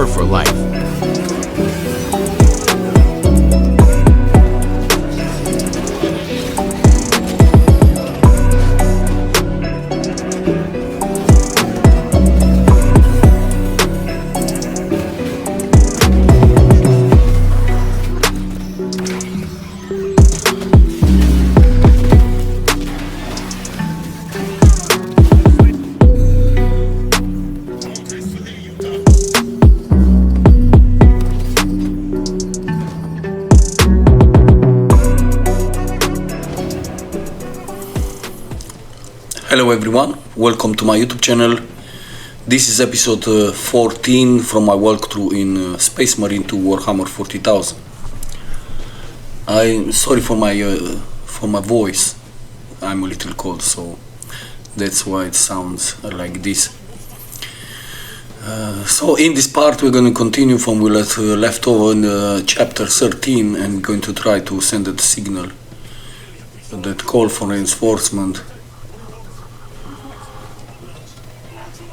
Warhammer for life. Hello everyone, welcome to my YouTube channel. This is episode 14 from my walkthrough in Space Marine to Warhammer 40,000. I'm sorry for my voice. I'm a little cold, so that's why it sounds like this. So in this part we're going to continue from we left over in chapter 13 and going to try to send that signal, that call for reinforcement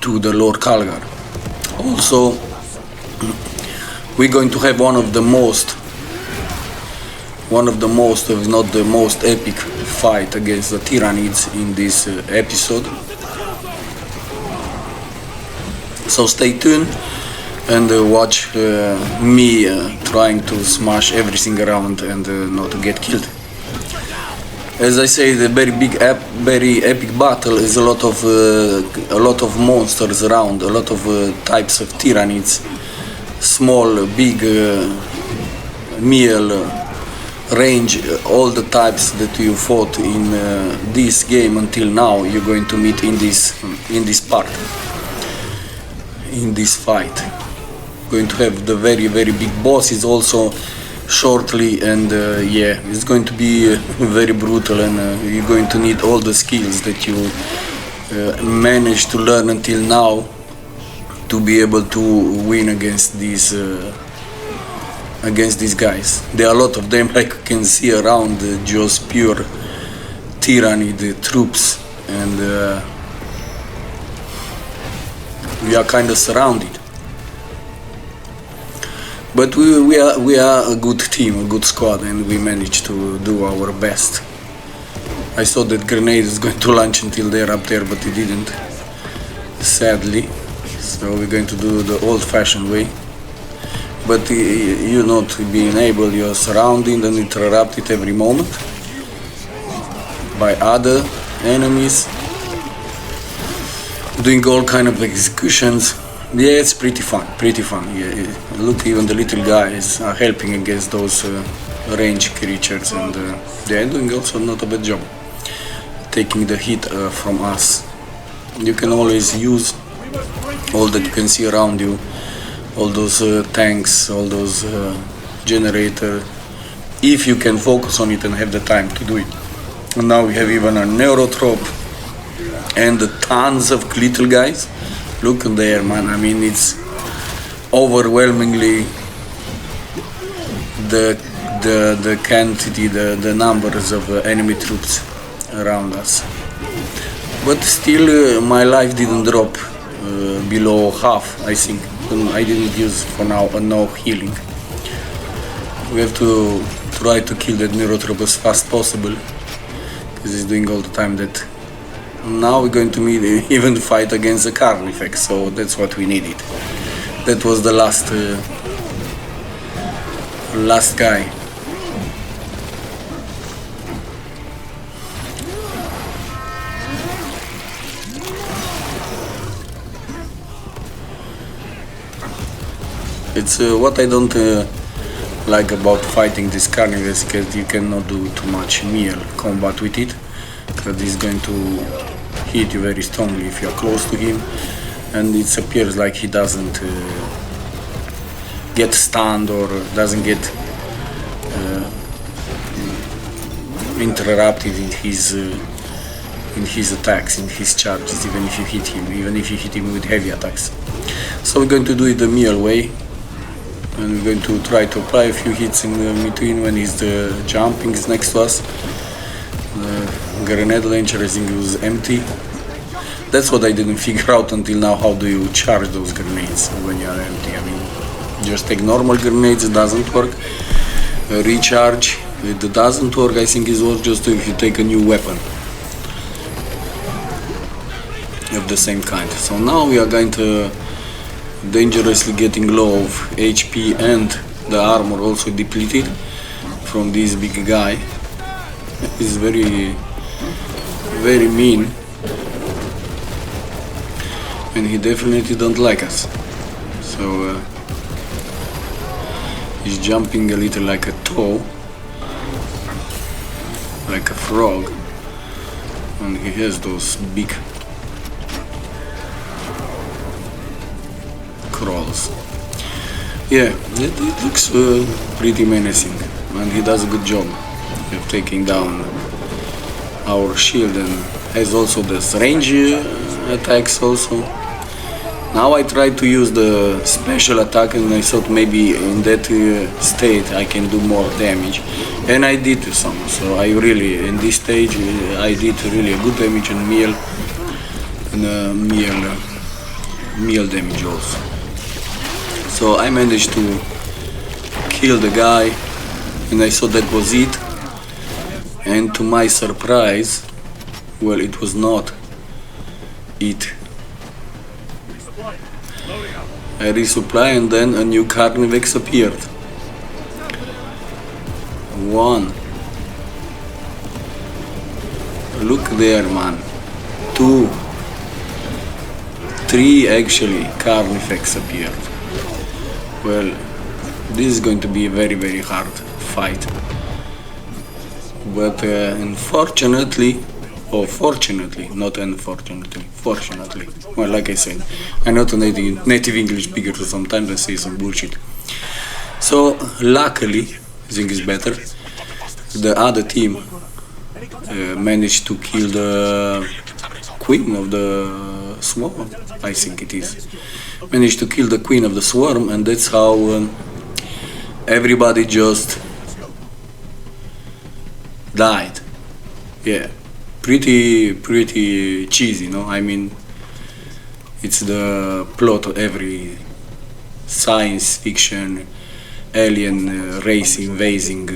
to the Lord Calgar. Also, we're going to have one of the most, if not the most epic fight against the Tyranids in this episode. So stay tuned and watch me trying to smash everything around and not to get killed. As I say, the very very epic battle is a lot of monsters around, a lot of types of Tyranids, small, big, meal, range, all the types that you fought in this game until now. You're going to meet in this part, in this fight. Going to have the very big bosses also shortly, and yeah, it's going to be very brutal, and you're going to need all the skills that you managed to learn until now to be able to win against these guys. There are a lot of them, like you can see around, just pure Tyranid troops, and we are kind of surrounded. But we are a good team, a good squad, and we managed to do our best. I thought that grenade is going to launch until they're up there, but it didn't, sadly. So we're going to do the old-fashioned way. But you're not being able, you're surrounded and interrupted every moment by other enemies, doing all kind of executions. Yeah, it's pretty fun. Yeah, look, even the little guys are helping against those range creatures, and they're doing also not a bad job taking the hit from us. You can always use all that you can see around you, all those tanks, all those generators, if you can focus on it and have the time to do it. And now we have even a neurotrope and tons of little guys. Look there, man. I mean, it's overwhelmingly the quantity, the numbers of enemy troops around us. But still, my life didn't drop below half, I think. I didn't use for now no healing. We have to try to kill that neurotrope as fast as possible, because it's doing all the time that. Now we're going to meet even fight against the Carnifex, so that's what we needed. That was the last guy. It's what I don't like about fighting this Carnifex, because you cannot do too much melee combat with it, because he's going to hit you very strongly if you're close to him, and it appears like he doesn't get stunned or doesn't get interrupted in his attacks, in his charges, even if you hit him with heavy attacks. So we're going to do it the melee way, and we're going to try to apply a few hits in between when he's jumping is next to us. The grenade launcher, I think, was empty. That's what I didn't figure out until now. How do you charge those grenades when you are empty? I mean, Just take normal grenades, it doesn't work. Recharge, it doesn't work. I think it works just if you take a new weapon of the same kind. So now we are going to dangerously getting low of HP and the armor also depleted from this big guy. He's very mean, and he definitely don't like us. So he's jumping a little like a toe, like a frog, and he has those big crawls. Yeah, it looks pretty menacing, and he does a good job of taking down our shield, and has also this range attacks also. Now I tried to use the special attack, and I thought maybe in that state I can do more damage, and I did some. So I really, in this stage, I did really a good damage and meal damage also. So I managed to kill the guy, and I thought that was it. And to my surprise, well, it was not it. I resupply, and then a new Carnivex appeared. 1. Look there, man. 2. 3 actually Carnifex appeared. Well, this is going to be a very hard fight. But unfortunately, or fortunately, not unfortunately, fortunately, well, like I said, I'm not a native English speaker, so sometimes I say some bullshit. So luckily, I think it's better, the other team managed to kill the queen of the swarm, I think it is. Managed to kill the queen of the swarm, and that's how everybody just died. Yeah, pretty cheesy, no? I mean, it's the plot of every science fiction alien race invading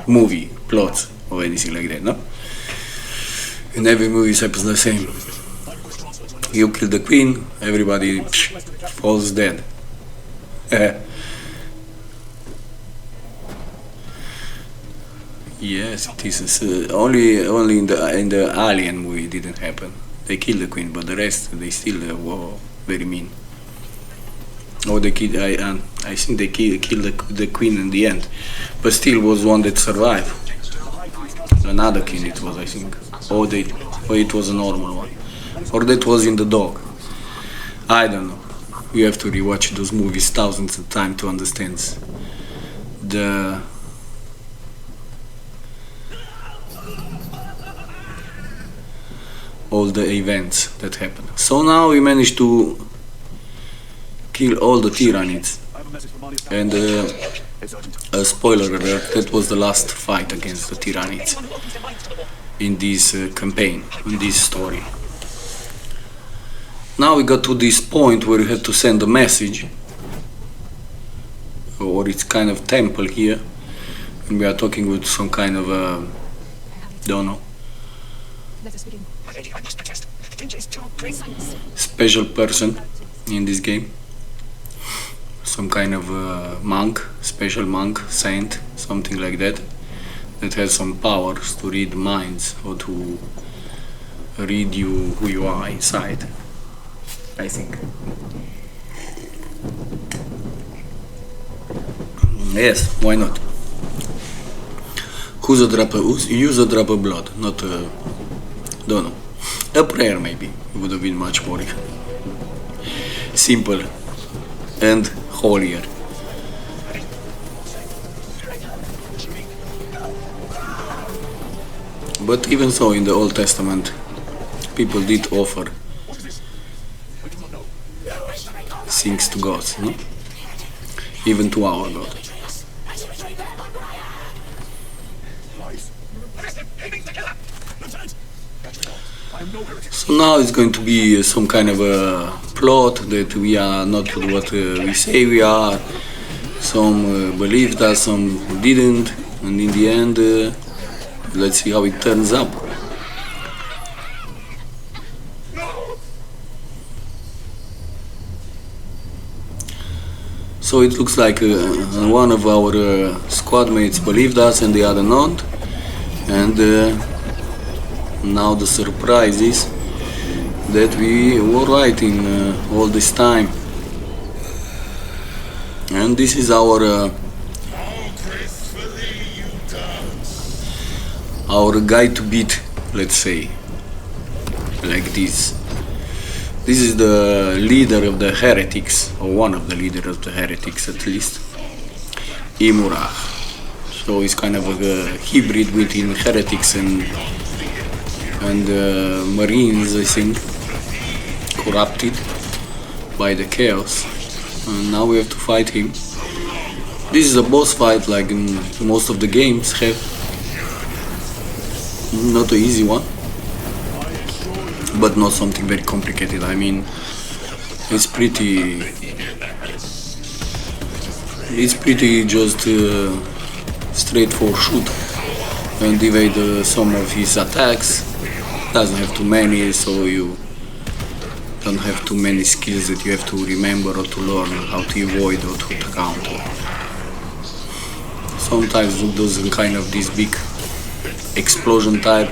movie plot or anything like that, no? In every movie happens the same. You kill the queen, everybody falls dead. Yes, it is. Only in the Alien movie didn't happen. They killed the queen, but the rest they still were very mean. Oh, they killed. I think they killed the queen in the end, but still was one that survived. Another king it was, I think. Or it was a normal one, or that was in the dog. I don't know. You have to rewatch those movies thousands of times to understand all the events that happened. So now we managed to kill all the Tyranids, and a spoiler alert, that was the last fight against the Tyranids in this campaign, in this story. Now we got to this point where we have to send a message, or it's kind of temple here, and we are talking with some kind of don't know, special person in this game, some kind of monk, special monk, saint, something like that, that has some powers to read minds or to read you who you are inside, I think. Yes, why not? Use a drop of blood, not don't know. A prayer maybe would have been much more simple and holier. But even so, in the Old Testament, people did offer things to gods, no? Even to our God. So now it's going to be some kind of a plot that we are not what we say we are. Some believed us, some didn't, and in the end, let's see how it turns up. So it looks like one of our squad mates believed us and the other not. And now the surprise is that we were right in all this time. And this is our guy to beat, let's say, like this. This is the leader of the heretics, or one of the leaders of the heretics at least, Imurah. So he's kind of a hybrid between heretics and marines, I think, corrupted by the chaos. And now we have to fight him. This is a boss fight like in most of the games have. Not an easy one, but not something very complicated. I mean, it's pretty just straightforward shoot and evade some of his attacks. Doesn't have too many, so you don't have too many skills that you have to remember or to learn how to avoid or to counter. Sometimes those kind of this big explosion type,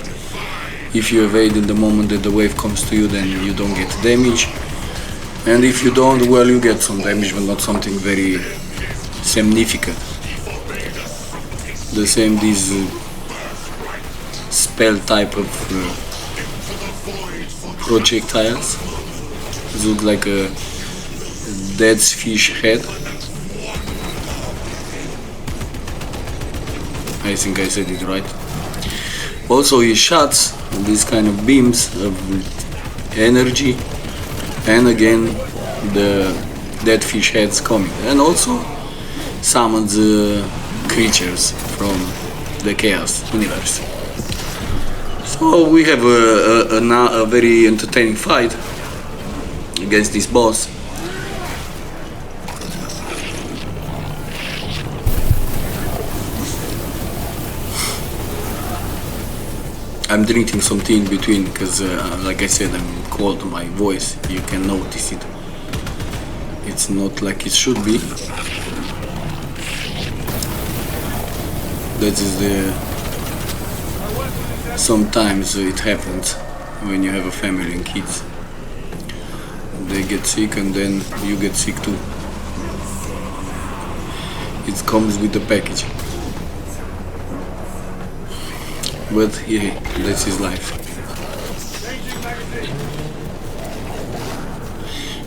if you evade in the moment that the wave comes to you, then you don't get damage, and if you don't, well, you get some damage, but not something very significant. The same this spell type of projectiles. It looks like a dead fish head. I think I said it right. Also he shots these kind of beams of energy, and again the dead fish heads coming, and also summons creatures from the Chaos Universe. So we have a very entertaining fight against this boss. I'm drinking some tea in between because, like I said, I'm cold. My voice, you can notice it. It's not like it should be. That is the. Sometimes it happens when you have a family and kids. They get sick and then you get sick too. It comes with the package. But yeah, that's his life.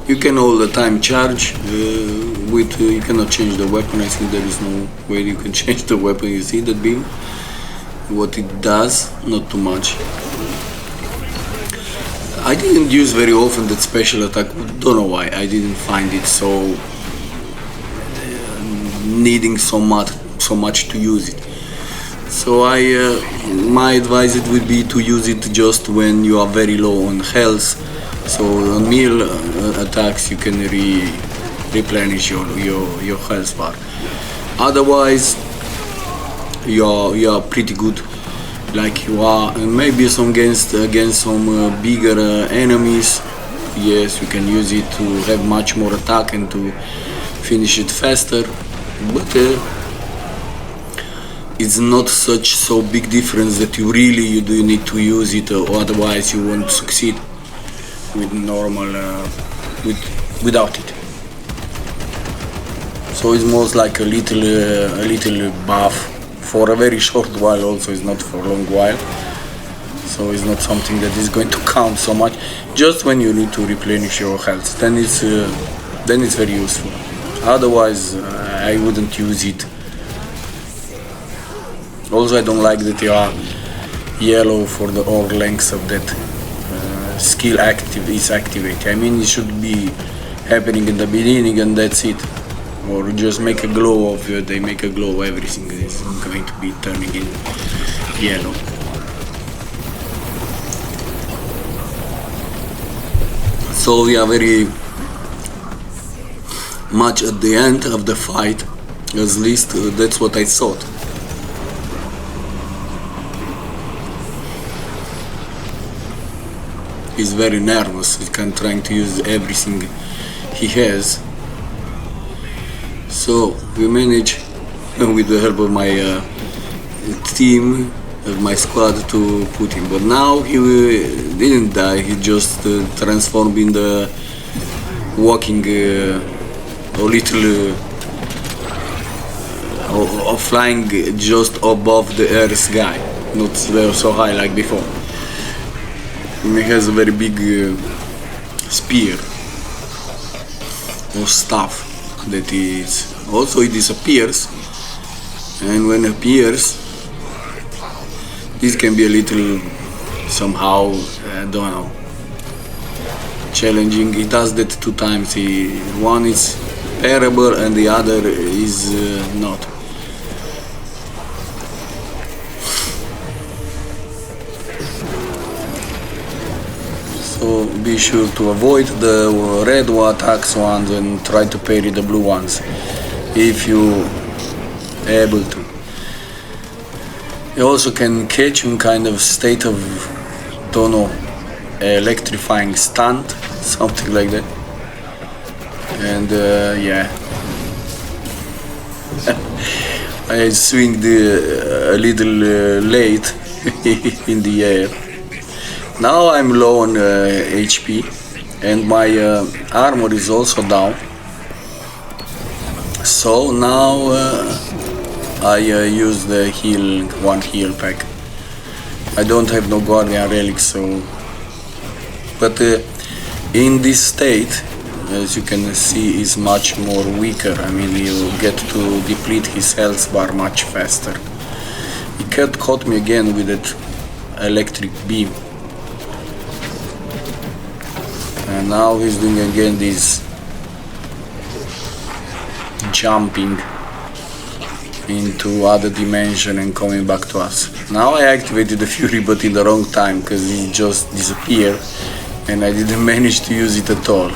You can all the time charge with you cannot change the weapon. I think there is no way you can change the weapon. You see that beam? What it does, not too much. I didn't use very often that special attack. Don't know why. I didn't find it so needing so much to use it. So my advice it would be to use it just when you are very low on health. So on meal attacks you can replenish your health bar. Otherwise you are pretty good like you are, and maybe some against some bigger enemies. Yes, you can use it to have much more attack and to finish it faster, but it's not so big difference that you do need to use it, or otherwise you won't succeed with normal without it. So it's most like a little buff for a very short while. Also, it's not for a long while. So it's not something that is going to count so much. Just when you need to replenish your health, then it's very useful. Otherwise, I wouldn't use it. Also, I don't like that they are yellow for the all lengths of that skill is activated. I mean, it should be happening in the beginning and that's it. Or just make a glow of it. They make a glow, everything is going to be turning in yellow. So we are very much at the end of the fight, at least that's what I thought. He's very nervous, he can trying to use everything he has. So we manage with the help of my team, of my squad, to put him. But now he didn't die, he just transformed in the walking or little or flying just above the earth guy, not so high like before. He has a very big spear or staff that is also it disappears, and when it appears this can be a little somehow I don't know, challenging. He does that 2 times. One is parable and the other is not. So be sure to avoid the red attacks ones and try to parry the blue ones if you able to. You also can catch in kind of state of, don't know, electrifying stunt, something like that. And yeah, I swing a little late in the air. Now I'm low on HP and my armor is also down. So now I use the one heal pack. I don't have no guardian relics, so. But in this state, as you can see, is much more weaker. I mean, you get to deplete his health bar much faster. He caught me again with that electric beam. And now he's doing again this jumping into other dimension and coming back to us. Now I activated the Fury, but in the wrong time, because he just disappeared and I didn't manage to use it at all.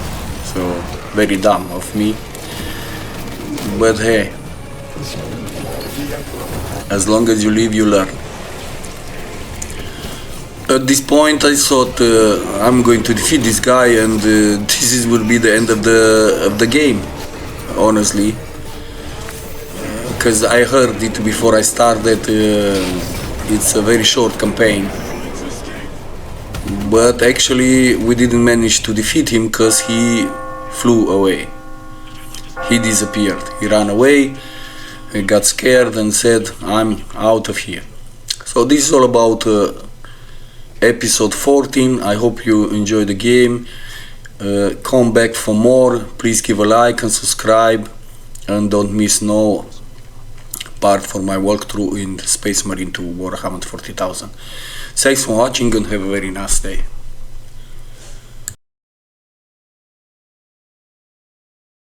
So very dumb of me. But hey, as long as you live, you learn. At this point I thought I'm going to defeat this guy and this will be the end of the game, honestly. Because I heard it before I started, it's a very short campaign. But actually we didn't manage to defeat him because he flew away. He disappeared. He ran away, he got scared and said, I'm out of here. So this is all about episode 14. I hope you enjoy the game. Come back for more. Please give a like and subscribe, and don't miss no part for my walkthrough in Space Marine to Warhammer 40,000. Thanks for watching and have a very nice day.